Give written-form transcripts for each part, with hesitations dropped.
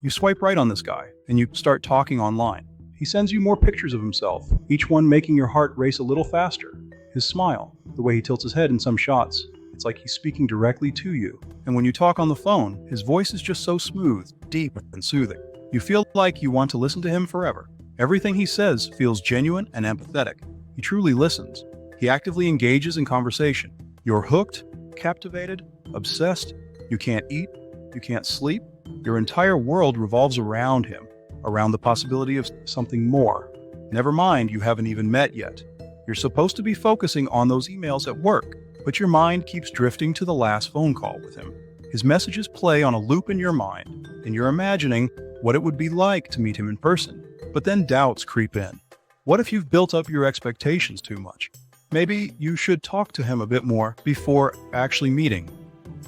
You swipe right on this guy, and you start talking online. He sends you more pictures of himself, each one making your heart race a little faster. His smile, the way he tilts his head in some shots, it's like he's speaking directly to you. And when you talk on the phone, his voice is just so smooth, deep, and soothing. You feel like you want to listen to him forever. Everything he says feels genuine and empathetic. He truly listens. He actively engages in conversation. You're hooked, captivated, obsessed. You can't eat, you can't sleep. Your entire world revolves around him, around the possibility of something more. Never mind, you haven't even met yet. You're supposed to be focusing on those emails at work, but your mind keeps drifting to the last phone call with him. His messages play on a loop in your mind, and you're imagining what it would be like to meet him in person. But then doubts creep in. What if you've built up your expectations too much? Maybe you should talk to him a bit more before actually meeting.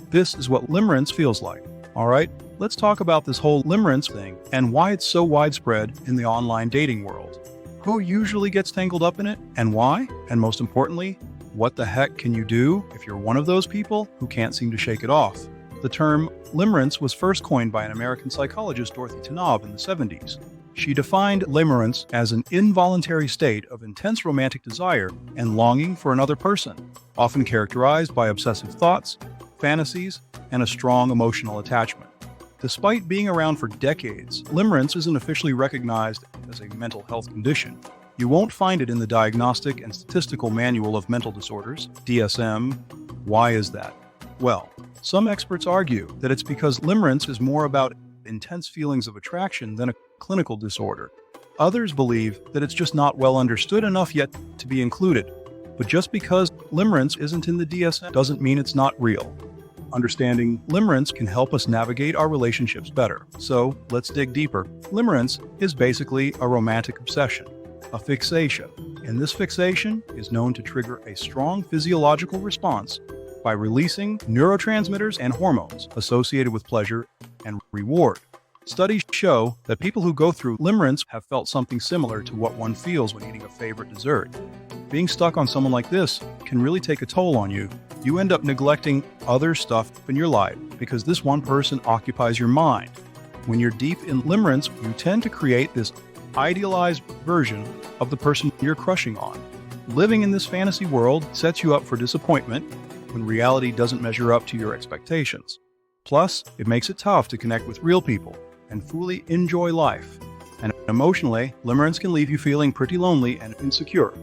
This is what limerence feels like. All right, let's talk about this whole limerence thing and why it's so widespread in the online dating world. Who usually gets tangled up in it and why? And most importantly, what the heck can you do if you're one of those people who can't seem to shake it off? The term limerence was first coined by an American psychologist, Dorothy Tanabe, in the 70s. She defined limerence as an involuntary state of intense romantic desire and longing for another person, often characterized by obsessive thoughts, fantasies, and a strong emotional attachment. Despite being around for decades, limerence isn't officially recognized as a mental health condition. You won't find it in the Diagnostic and Statistical Manual of Mental Disorders, DSM. Why is that? Well, some experts argue that it's because limerence is more about intense feelings of attraction than a clinical disorder. Others believe that it's just not well understood enough yet to be included. But just because limerence isn't in the DSM doesn't mean it's not real. Understanding limerence can help us navigate our relationships better. So let's dig deeper. Limerence is basically a romantic obsession, a fixation. And this fixation is known to trigger a strong physiological response by releasing neurotransmitters and hormones associated with pleasure and reward. Studies show that people who go through limerence have felt something similar to what one feels when eating a favorite dessert. Being stuck on someone like this can really take a toll on you. You end up neglecting other stuff in your life because this one person occupies your mind. When you're deep in limerence, you tend to create this idealized version of the person you're crushing on. Living in this fantasy world sets you up for disappointment when reality doesn't measure up to your expectations. Plus, it makes it tough to connect with real people and fully enjoy life. And emotionally, limerence can leave you feeling pretty lonely and insecure,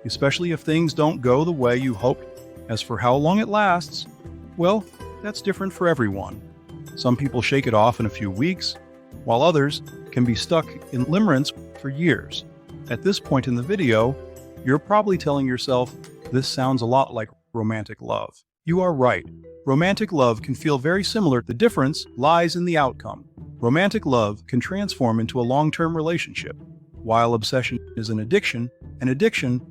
especially if things don't go the way you hoped. As for how long it lasts, well, that's different for everyone. Some people shake it off in a few weeks, while others can be stuck in limerence for years. At this point in the video, you're probably telling yourself, this sounds a lot like romantic love. You are right. Romantic love can feel very similar. The difference lies in the outcome. Romantic love can transform into a long-term relationship, while obsession is an addiction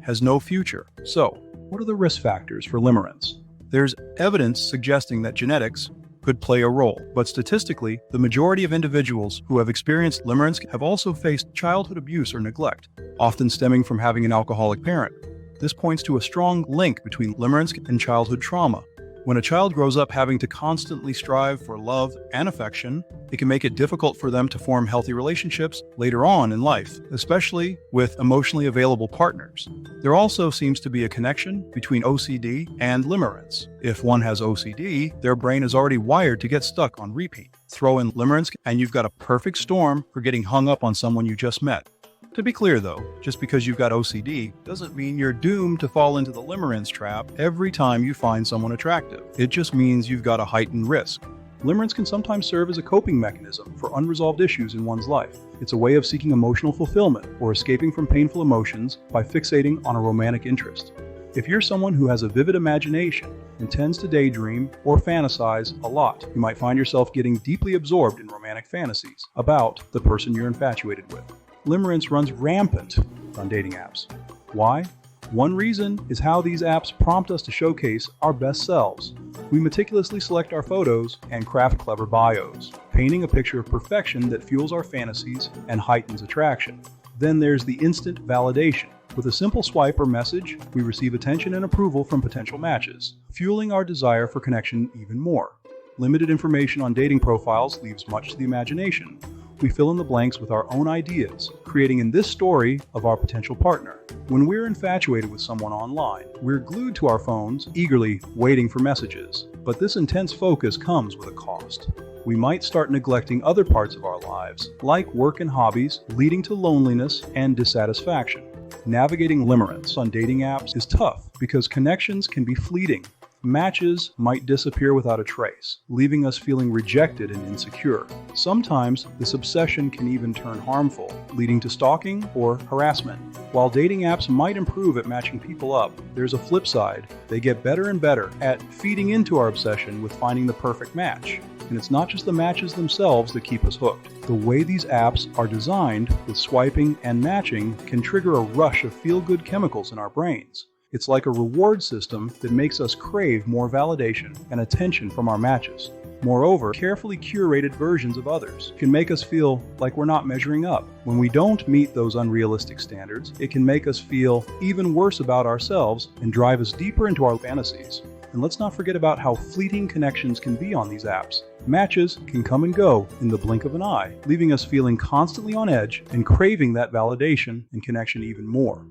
has no future. So, what are the risk factors for limerence? There's evidence suggesting that genetics could play a role, but statistically, the majority of individuals who have experienced limerence have also faced childhood abuse or neglect, often stemming from having an alcoholic parent. This points to a strong link between limerence and childhood trauma. When a child grows up having to constantly strive for love and affection, it can make it difficult for them to form healthy relationships later on in life, especially with emotionally available partners. There also seems to be a connection between OCD and limerence. If one has OCD, their brain is already wired to get stuck on repeat. Throw in limerence and you've got a perfect storm for getting hung up on someone you just met. To be clear though, just because you've got OCD doesn't mean you're doomed to fall into the limerence trap every time you find someone attractive. It just means you've got a heightened risk. Limerence can sometimes serve as a coping mechanism for unresolved issues in one's life. It's a way of seeking emotional fulfillment or escaping from painful emotions by fixating on a romantic interest. If you're someone who has a vivid imagination and tends to daydream or fantasize a lot, you might find yourself getting deeply absorbed in romantic fantasies about the person you're infatuated with. Limerence runs rampant on dating apps. Why? One reason is how these apps prompt us to showcase our best selves. We meticulously select our photos and craft clever bios, painting a picture of perfection that fuels our fantasies and heightens attraction. Then there's the instant validation. With a simple swipe or message, we receive attention and approval from potential matches, fueling our desire for connection even more. Limited information on dating profiles leaves much to the imagination. we fill in the blanks with our own ideas, creating in this story of our potential partner. When we're infatuated with someone online, we're glued to our phones, eagerly waiting for messages. But this intense focus comes with a cost. We might start neglecting other parts of our lives, like work and hobbies, leading to loneliness and dissatisfaction. Navigating limerence on dating apps is tough because connections can be fleeting. Matches might disappear without a trace, leaving us feeling rejected and insecure. Sometimes this obsession can even turn harmful, leading to stalking or harassment. While dating apps might improve at matching people up, there's a flip side. They get better and better at feeding into our obsession with finding the perfect match. And it's not just the matches themselves that keep us hooked. The way these apps are designed, with swiping and matching, can trigger a rush of feel-good chemicals in our brains. It's like a reward system that makes us crave more validation and attention from our matches. Moreover, carefully curated versions of others can make us feel like we're not measuring up. When we don't meet those unrealistic standards, it can make us feel even worse about ourselves and drive us deeper into our fantasies. And let's not forget about how fleeting connections can be on these apps. Matches can come and go in the blink of an eye, leaving us feeling constantly on edge and craving that validation and connection even more.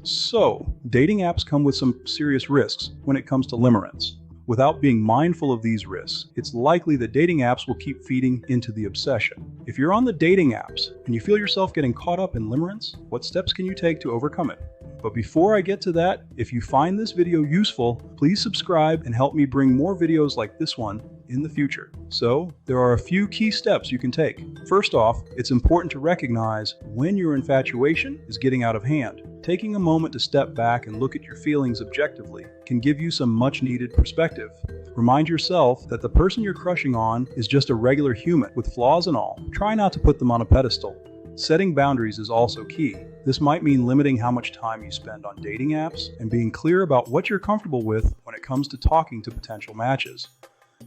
So, dating apps come with some serious risks when it comes to limerence. Without being mindful of these risks, it's likely that dating apps will keep feeding into the obsession. If you're on the dating apps and you feel yourself getting caught up in limerence, what steps can you take to overcome it? But before I get to that, if you find this video useful, please subscribe and help me bring more videos like this one in the future. So, there are a few key steps you can take. First off, it's important to recognize when your infatuation is getting out of hand. Taking a moment to step back and look at your feelings objectively can give you some much-needed perspective. Remind yourself that the person you're crushing on is just a regular human with flaws and all. Try not to put them on a pedestal. Setting boundaries is also key. This might mean limiting how much time you spend on dating apps and being clear about what you're comfortable with when it comes to talking to potential matches.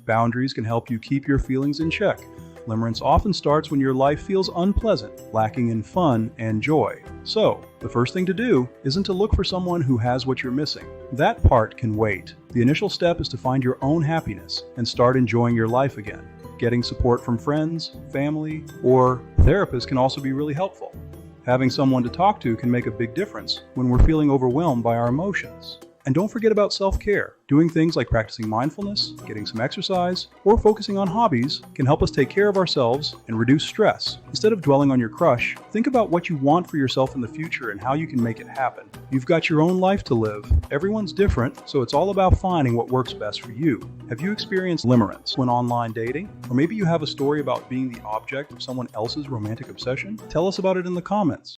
Boundaries can help you keep your feelings in check. Limerence often starts when your life feels unpleasant, lacking in fun and joy. So, the first thing to do isn't to look for someone who has what you're missing. That part can wait. The initial step is to find your own happiness and start enjoying your life again. Getting support from friends, family, or therapists can also be really helpful. Having someone to talk to can make a big difference when we're feeling overwhelmed by our emotions. And don't forget about self-care. Doing things like practicing mindfulness, getting some exercise, or focusing on hobbies can help us take care of ourselves and reduce stress. Instead of dwelling on your crush, think about what you want for yourself in the future and how you can make it happen. You've got your own life to live. Everyone's different, so it's all about finding what works best for you. Have you experienced limerence when online dating? Or maybe you have a story about being the object of someone else's romantic obsession? Tell us about it in the comments.